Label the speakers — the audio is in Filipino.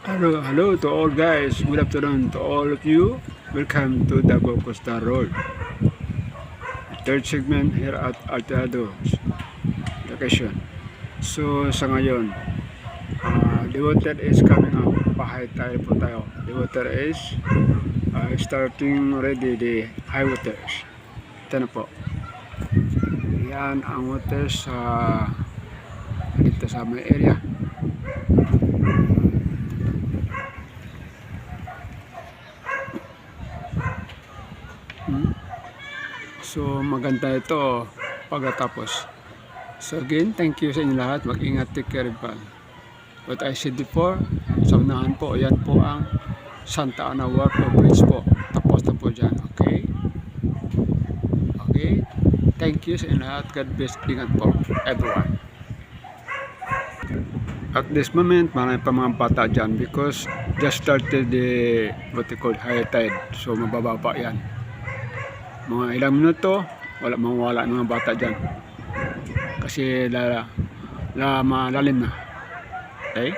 Speaker 1: Hello to all guys. Good afternoon to all of you. Welcome to Davao Costa Road. Third segment here at Alteado location. So sa ngayon, the water is coming up. Pahay tayo po tayo. The water is starting already the high waters. Ito na po. Yan ang waters dito sa may area. So maganda ito pagkatapos. So again, thank you sa inyo lahat. Mag-ingat, take care pa. What I said before, sa unahan po, yan po ang Santa Ana Water Bridge po. Tapos na po dyan, okay? Okay? Thank you sa inyo lahat. God bless. Ingat po, everyone. At this moment, marami pa mga bata dyan because just started the what they call high tide. So mababa pa yan. Mga ilang minuto, mawala ng mga bata dyan. Kasi malalim na. Okay?